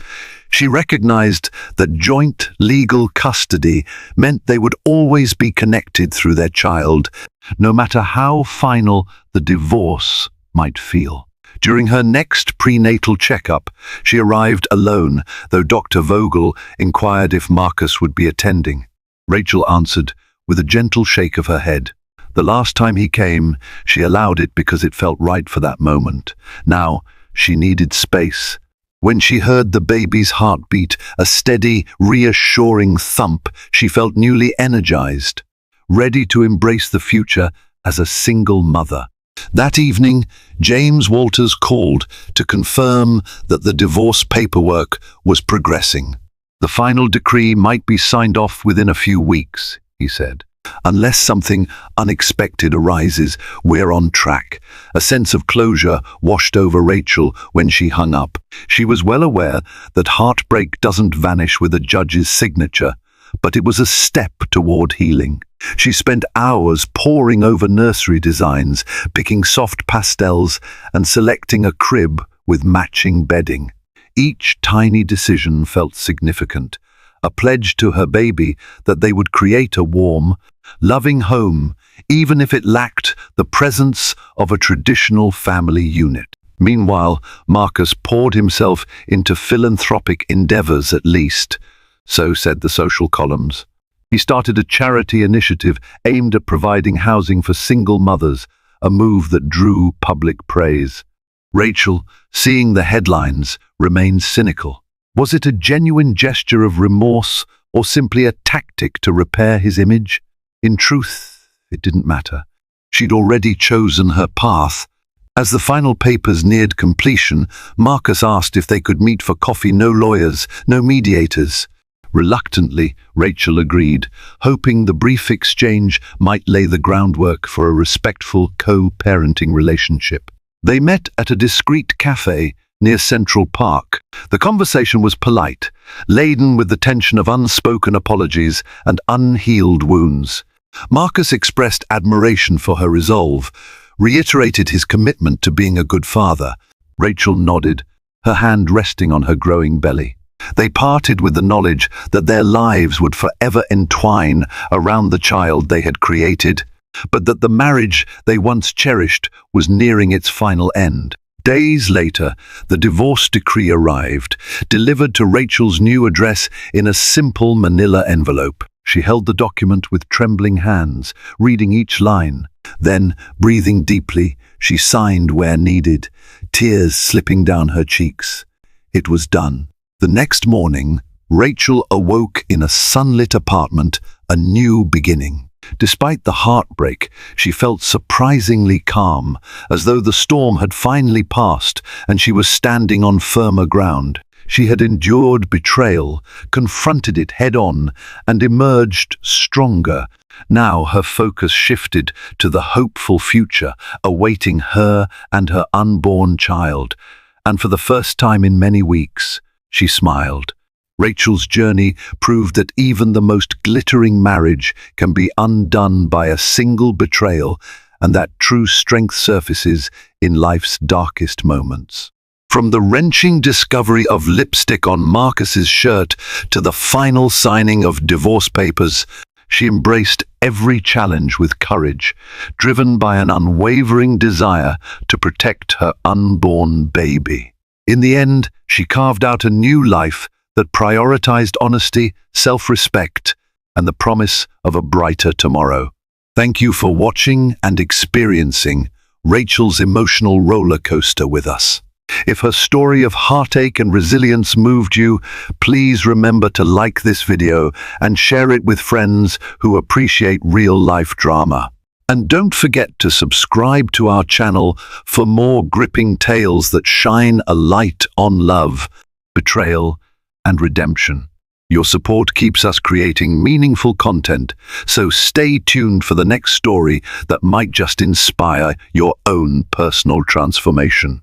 she recognized that joint legal custody meant they would always be connected through their child, no matter how final the divorce might feel. During her next prenatal checkup, she arrived alone, though Dr. Vogel inquired if Marcus would be attending. Rachel answered with a gentle shake of her head. The last time he came, she allowed it because it felt right for that moment. Now, she needed space. When she heard the baby's heartbeat, a steady, reassuring thump, she felt newly energized, ready to embrace the future as a single mother. That evening, James Walters called to confirm that the divorce paperwork was progressing. The final decree might be signed off within a few weeks, he said. Unless something unexpected arises, we're on track. A sense of closure washed over Rachel when she hung up. She was well aware that heartbreak doesn't vanish with a judge's signature, but it was a step toward healing. She spent hours poring over nursery designs, picking soft pastels and selecting a crib with matching bedding. Each tiny decision felt significant, a pledge to her baby that they would create a warm, loving home, even if it lacked the presence of a traditional family unit. Meanwhile, Marcus poured himself into philanthropic endeavors at least, so said the social columns. He started a charity initiative aimed at providing housing for single mothers, a move that drew public praise. Rachel, seeing the headlines, remained cynical. Was it a genuine gesture of remorse or simply a tactic to repair his image? In truth, it didn't matter. She'd already chosen her path. As the final papers neared completion, Marcus asked if they could meet for coffee. No lawyers, no mediators. Reluctantly, Rachel agreed, hoping the brief exchange might lay the groundwork for a respectful co-parenting relationship. They met at a discreet cafe near Central Park. The conversation was polite, laden with the tension of unspoken apologies and unhealed wounds. Marcus expressed admiration for her resolve, reiterated his commitment to being a good father. Rachel nodded, her hand resting on her growing belly. They parted with the knowledge that their lives would forever entwine around the child they had created, but that the marriage they once cherished was nearing its final end. Days later, the divorce decree arrived, delivered to Rachel's new address in a simple manila envelope. She held the document with trembling hands, reading each line. Then, breathing deeply, she signed where needed, tears slipping down her cheeks. It was done. The next morning, Rachel awoke in a sunlit apartment, a new beginning. Despite the heartbreak, she felt surprisingly calm, as though the storm had finally passed and she was standing on firmer ground. She had endured betrayal, confronted it head-on, and emerged stronger. Now her focus shifted to the hopeful future awaiting her and her unborn child, and for the first time in many weeks, she smiled. Rachel's journey proved that even the most glittering marriage can be undone by a single betrayal, and that true strength surfaces in life's darkest moments. From the wrenching discovery of lipstick on Marcus's shirt to the final signing of divorce papers, she embraced every challenge with courage, driven by an unwavering desire to protect her unborn baby. In the end, she carved out a new life that prioritized honesty, self-respect, and the promise of a brighter tomorrow. Thank you for watching and experiencing Rachel's emotional roller coaster with us. If her story of heartache and resilience moved you, please remember to like this video and share it with friends who appreciate real-life drama. And don't forget to subscribe to our channel for more gripping tales that shine a light on love, betrayal, and redemption. Your support keeps us creating meaningful content, so stay tuned for the next story that might just inspire your own personal transformation.